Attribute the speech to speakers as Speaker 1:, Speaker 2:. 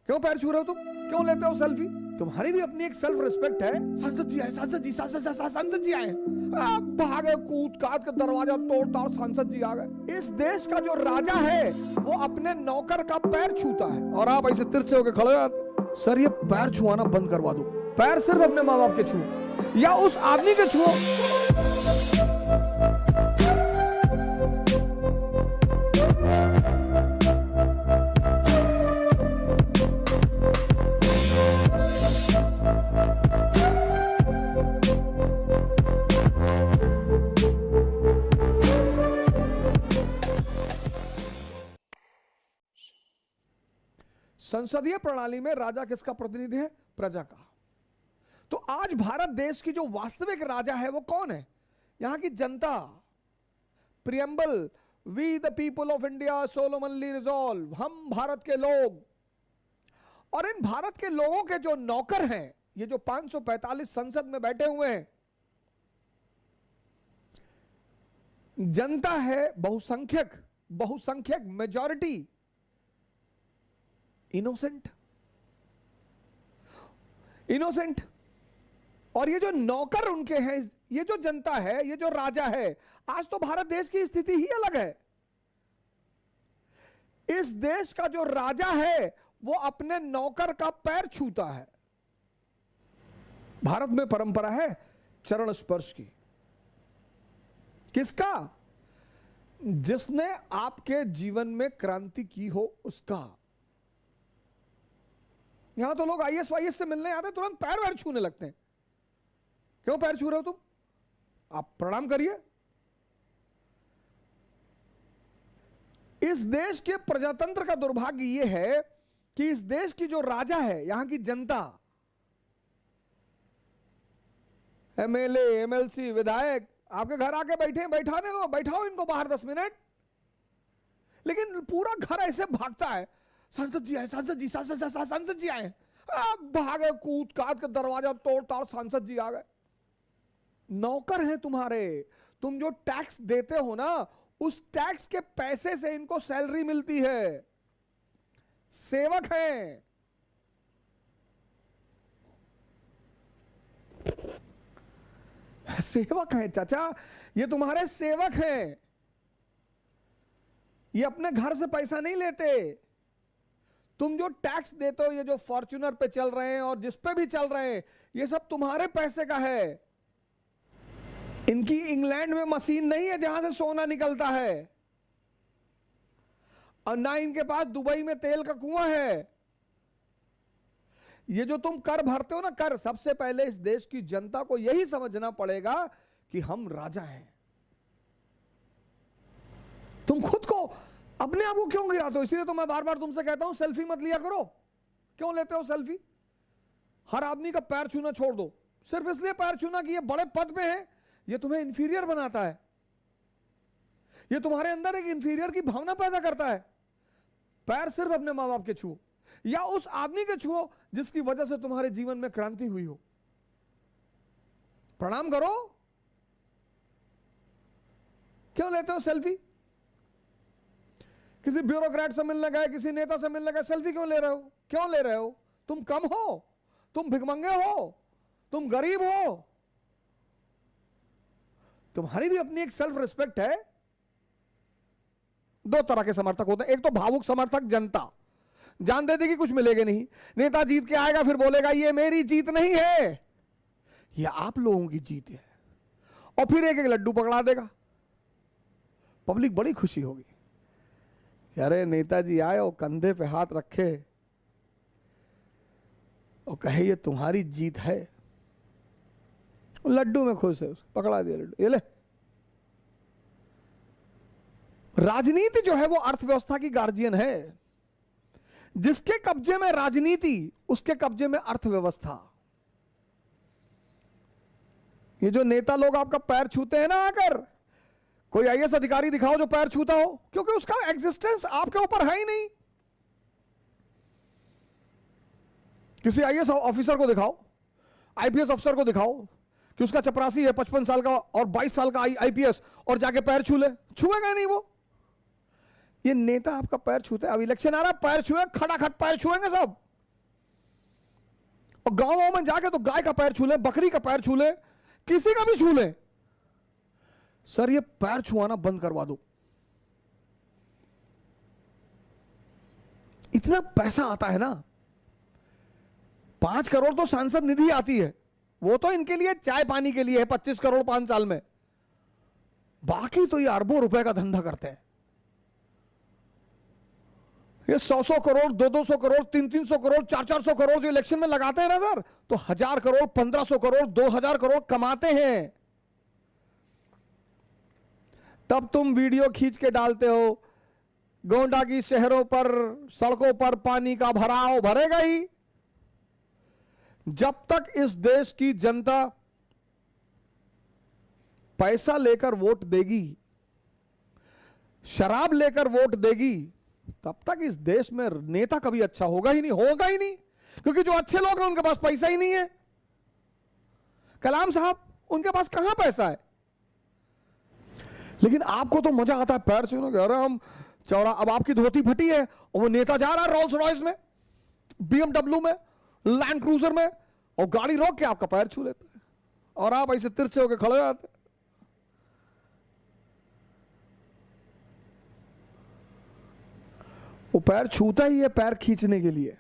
Speaker 1: क्यों पैर छू रहे हो तुम? क्यों लेते हो सेल्फी? तुम्हारी भी अपनी एक सेल्फ रिस्पेक्ट है। सांसद जी आए, सांसद जी, सांसद जी आए, भागे कूद काट के दरवाजा तोड़ ताड़ सांसद जी आ गए। इस देश का जो राजा है वो अपने नौकर का पैर छूता है और आप ऐसे तिरछे होकर खड़े हो। सर ये पैर छुआना बंद करवा दो। पैर सिर्फ अपने माँ बाप के छुओ या उस आदमी के छुओ। संसदीय प्रणाली में राजा किसका प्रतिनिधि है? प्रजा का। तो आज भारत देश की जो वास्तविक राजा है वो कौन है? यहां की जनता। Preamble, we the people of India solemnly resolve, हम भारत के लोग। और इन भारत के लोगों के जो नौकर हैं, ये जो 545 संसद में बैठे हुए हैं, जनता है बहुसंख्यक मेजॉरिटी इनोसेंट। और ये जो नौकर उनके हैं, ये जो जनता है, ये जो राजा है, आज तो भारत देश की स्थिति ही अलग है। इस देश का जो राजा है वो अपने नौकर का पैर छूता है। भारत में परंपरा है चरण स्पर्श की। किसका? जिसने आपके जीवन में क्रांति की हो उसका। यहां तो लोग आईएएस वाईएएस से मिलने आते तुरंत पैर वैर छूने लगते हैं। क्यों पैर छू रहे हो तुम? आप प्रणाम करिए। इस देश के प्रजातंत्र का दुर्भाग्य यह है कि इस देश की जो राजा है, यहां की जनता, एमएलए, एमएलसी, विधायक आपके घर आके बैठे, बैठाने दो, बैठाओ इनको बाहर 10 मिनट। लेकिन पूरा घर ऐसे भागता है, सांसद जी आए, सांसद जी, सांसद जी आए, भागे कूद काट के दरवाजा तोड़ ताड़ सांसद जी आ गए। नौकर हैं तुम्हारे। तुम जो टैक्स देते हो ना, उस टैक्स के पैसे से इनको सैलरी मिलती है। सेवक हैं। सेवक हैं चाचा, ये तुम्हारे सेवक हैं। ये अपने घर से पैसा नहीं लेते। तुम जो टैक्स देते हो, ये जो फॉर्च्यूनर पे चल रहे हैं और जिस पे भी चल रहे हैं, ये सब तुम्हारे पैसे का है। इनकी इंग्लैंड में मशीन नहीं है जहां से सोना निकलता है, और ना इनके पास दुबई में तेल का कुआं है। ये जो तुम कर भरते हो ना, कर, सबसे पहले इस देश की जनता को यही समझना पड़ेगा कि हम राजा हैं। तुम खुद को, अपने आप को क्यों गिराते हो? इसलिए तो मैं बार बार तुमसे कहता हूं सेल्फी मत लिया करो। क्यों लेते हो सेल्फी? हर आदमी का पैर छूना छोड़ दो। सिर्फ इसलिए पैर छूना कि ये बड़े पद पे है, ये तुम्हें इंफीरियर बनाता है। ये तुम्हारे अंदर एक इंफीरियर की भावना पैदा करता है। पैर सिर्फ अपने मां बाप के छुओ या उस आदमी के छुओ जिसकी वजह से तुम्हारे जीवन में क्रांति हुई हो। प्रणाम करो। क्यों लेते हो सेल्फी? किसी ब्यूरोक्रेट से मिलने गए, किसी नेता से मिलने गए, सेल्फी क्यों ले रहे हो? क्यों ले रहे हो? तुम कम हो? तुम भिखमंगे हो? तुम गरीब हो? तुम्हारी भी अपनी एक सेल्फ रिस्पेक्ट है। दो तरह के समर्थक होते हैं। एक तो भावुक समर्थक, जनता जान देती कि कुछ मिलेगा नहीं, नेता जीत के आएगा फिर बोलेगा ये मेरी जीत नहीं है, ये आप लोगों की जीत है, और फिर एक एक लड्डू पकड़ा देगा। पब्लिक बड़ी खुशी होगी, अरे नेताजी आए और कंधे पे हाथ रखे और कहे ये तुम्हारी जीत है। लड्डू में खुश है, पकड़ा दिया लड्डू, ये ले। राजनीति जो है वो अर्थव्यवस्था की गार्जियन है। जिसके कब्जे में राजनीति, उसके कब्जे में अर्थव्यवस्था। ये जो नेता लोग आपका पैर छूते हैं ना आकर, कोई आईएएस अधिकारी दिखाओ जो पैर छूता हो, क्योंकि उसका एग्जिस्टेंस आपके ऊपर है ही नहीं। किसी आईएएस ऑफिसर को दिखाओ, आईपीएस अफसर को दिखाओ कि उसका चपरासी है 55 साल का और 22 साल का आईपीएस, और जाके पैर छू ले, छुएगा नहीं वो। ये नेता आपका पैर छूते, अब इलेक्शन आ रहा, पैर छुए, खटाखट पैर छुएंगे सब। और गांव में जाके तो गाय का पैर छू ले, बकरी का पैर छू ले, किसी का भी छू ले, सर ये पैर छुआना बंद करवा दो। इतना पैसा आता है ना, 5 करोड़ तो सांसद निधि आती है, वो तो इनके लिए चाय पानी के लिए है, 25 करोड़ 5 साल में। बाकी तो ये अरबों रुपए का धंधा करते हैं। ये 100 करोड़ 200 करोड़ 300 करोड़ 400 करोड़ जो इलेक्शन में लगाते हैं ना सर, तो 1000 करोड़ 1500 करोड़ 2000 करोड़ कमाते हैं। तब तुम वीडियो खींच के डालते हो, गोंडा की शहरों पर सड़कों पर पानी का भराव भरेगा ही। जब तक इस देश की जनता पैसा लेकर वोट देगी, शराब लेकर वोट देगी, तब तक इस देश में नेता कभी अच्छा होगा ही नहीं, क्योंकि जो अच्छे लोग हैं उनके पास पैसा ही नहीं है। कलाम साहब उनके पास कहां पैसा है, लेकिन आपको तो मजा आता है पैर छूने का। अरे हम चौड़ा, अब आपकी धोती फटी है और वो नेता जा रहा है रोल्स रॉयस में, BMW में, लैंड क्रूजर में, और गाड़ी रोक के आपका पैर छू लेता है और आप ऐसे तिरछे होकर खड़े हो जाते। वो पैर छूता ही है पैर खींचने के लिए।